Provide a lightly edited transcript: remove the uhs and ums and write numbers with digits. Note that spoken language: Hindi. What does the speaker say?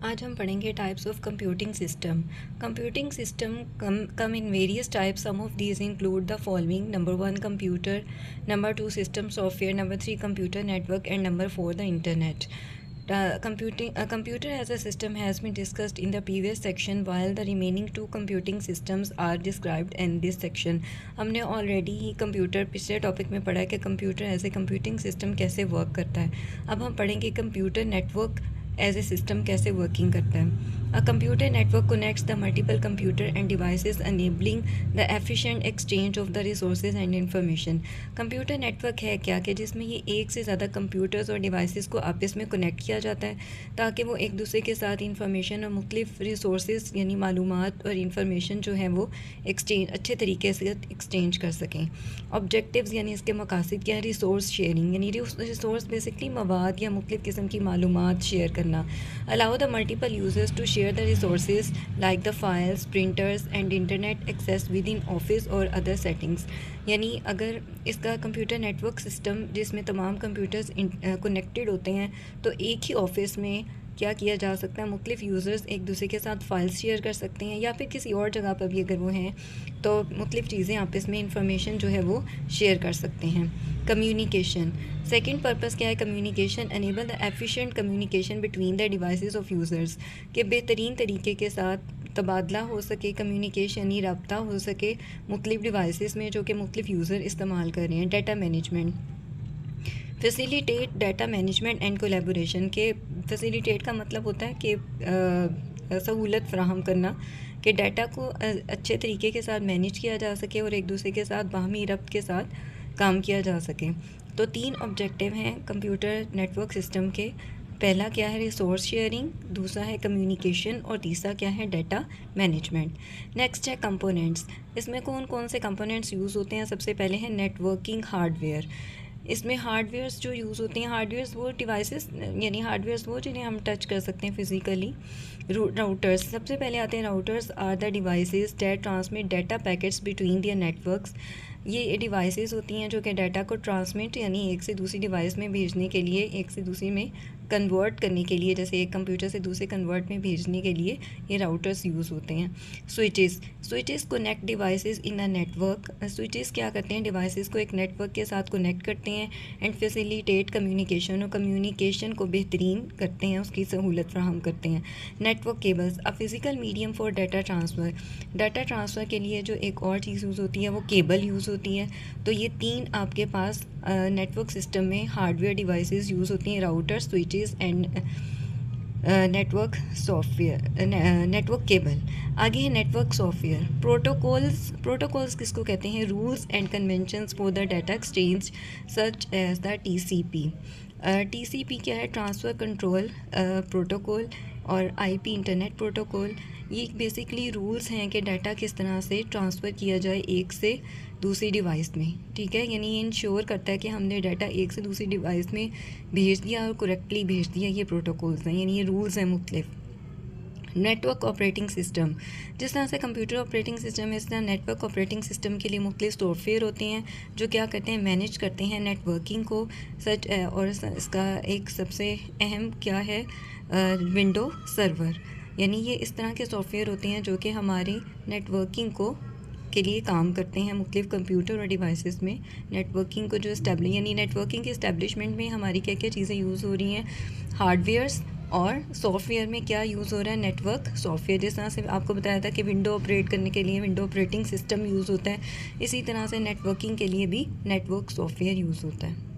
आज हम पढ़ेंगे types of computing system. Computing system come in various types. Some of these include the following: number 1 computer, number 2 system software, number 3 computer network, and number 4 the internet. Computer as a system has been discussed in the previous section, while the remaining two computing systems are described in this section. हमने ऑलरेडी ही कंप्यूटर पिछले टॉपिक में पढ़ा है कि computer as a computing system कैसे वर्क करता है। अब हम पढ़ेंगे computer network as a system कैसे वर्किंग करता है। A computer network connects the multiple computer and devices, enabling the efficient exchange of the resources and information. Computer network है क्या कि जिसमें ये एक से ज़्यादा कंप्यूटर्स और डिवाइसेस को आपस में कनेक्ट किया जाता है ताकि वो एक दूसरे के साथ इंफॉर्मेशन और मुख्तलिफ रिसोर्सेज यानी मालूमात और इंफॉर्मेशन जो है वो एक्सचेंज अच्छे तरीके से एक्सचेंज कर सकें। ऑब्जेक्टिव्स यानी इसके मकासद क्या है? रिसोर्स शेयरिंग यानी रिसोर्स बेसिकली मवाद या मुख्तलिफ किस्म की मालूमात शेयर करना। Allow the multiple users to share the resources like the files, printers and internet access within office or other settings. यानी अगर इसका कंप्यूटर नेटवर्क सिस्टम जिसमें तमाम कंप्यूटर्स कनेक्टेड होते हैं तो एक ही ऑफिस में क्या किया जा सकता है, मुख्तलिफ यूज़र्स एक दूसरे के साथ फाइल्स शेयर कर सकते हैं या फिर किसी और जगह पर भी अगर वो हैं तो मुख्तलिफ चीज़ें आपस में इंफॉर्मेशन जो है वो शेयर कर सकते हैं। कम्युनिकेशन सेकंड पर्पस क्या है? Communication enable the efficient communication between the devices of users के बेहतरीन तरीके के साथ तबादला हो सके, कम्युनिकेशन यानी रब्ता हो सके मुख्तलिफ डिवाइसेस में जो कि मुख्तलिफ यूज़र इस्तेमाल कर रहे हैं। Data management facilitate data management and collaboration के फैसिलिटेट का मतलब होता है कि सहूलत फराहम करना कि डाटा को अच्छे तरीके के साथ मैनेज किया जा सके और एक दूसरे के साथ बाहमी रब्त के साथ काम किया जा सके। तो 3 ऑब्जेक्टिव हैं कंप्यूटर नेटवर्क सिस्टम के। पहला क्या है? रिसोर्स शेयरिंग, दूसरा है कम्युनिकेशन और तीसरा क्या है? Data management. नेक्स्ट है कंपोनेंट्स। इसमें कौन कौन से कंपोनेंट्स यूज़ होते हैं? सबसे पहले है नेटवर्किंग हार्डवेयर। इसमें हार्डवेयर्स जो यूज़ होते हैं, हार्डवेयर्स वो डिवाइसेस यानी हार्डवेयर्स वो जिन्हें हम टच कर सकते हैं फिज़िकली। राउटर्स सबसे पहले आते हैं। Routers are the devices that transmit data packets between their networks. ये डिवाइसेस होती हैं जो कि डाटा को ट्रांसमिट यानी एक से दूसरी डिवाइस में भेजने के लिए, एक से दूसरी में कन्वर्ट करने के लिए, जैसे एक कंप्यूटर से दूसरे कन्वर्ट में भेजने के लिए ये राउटर्स यूज़ होते हैं। Switches connect devices in a network. Switches क्या करते हैं? डिवाइसेस को एक नेटवर्क के साथ कनेक्ट करते हैं एंड फैसिलिटेट कम्युनिकेशन, और कम्युनिकेशन को बेहतरीन करते हैं, उसकी सहूलत फराहम करते हैं। Network cables a physical medium for data transfer. Data transfer के लिए जो एक और चीज़ यूज़ होती है वो केबल यूज़ होती है। तो ये 3 आपके पास नेटवर्क सिस्टम में हार्डवेयर डिवाइसेस यूज़ होती हैं: router, switches and network software, network cable. आगे है नेटवर्क सॉफ्टवेयर। प्रोटोकॉल्स किसको कहते हैं? Rules and conventions for the data exchange such as the TCP. TCP क्या है? ट्रांसफ़र कंट्रोल प्रोटोकॉल और आईपी इंटरनेट प्रोटोकॉल। ये बेसिकली रूल्स हैं कि डाटा किस तरह से ट्रांसफ़र किया जाए एक से दूसरी डिवाइस में, ठीक है। यानी ये इंश्योर करता है कि हमने डाटा एक से दूसरी डिवाइस में भेज दिया और करेक्टली भेज दिया। ये प्रोटोकॉल्स हैं, यानी ये रूल्स हैं मुख्तलिफ। नेटवर्क ऑपरेटिंग सिस्टम, जिस तरह से कंप्यूटर ऑपरेटिंग सिस्टम है इस तरह नेटवर्क ऑपरेटिंग सिस्टम के लिए मुख्तलिफ सॉफ्टवेयर होते हैं जो क्या करते हैं? मैनेज करते हैं नेटवर्किंग को सच। और इसका एक सबसे अहम क्या है? Window server. यानी ये इस तरह के सॉफ्टवेयर होते हैं जो कि हमारी नेटवर्किंग को के लिए काम करते हैं मुख्तलिफ कंप्यूटर और डिवाइसेस में। नेटवर्किंग को जो यानी नेटवर्किंग के इस्टेब्लिशमेंट में हमारी क्या क्या चीज़ें यूज़ हो रही हैं? हार्डवेयर्स और सॉफ्टवेयर में क्या यूज़ हो रहा है? Network software. जिस तरह से आपको बताया था कि विंडो ऑपरेट करने के लिए विंडो ऑपरेटिंग सिस्टम यूज़ होता है, इसी तरह से नेटवर्किंग के लिए भी नेटवर्क सॉफ्टवेयर यूज़ होता है।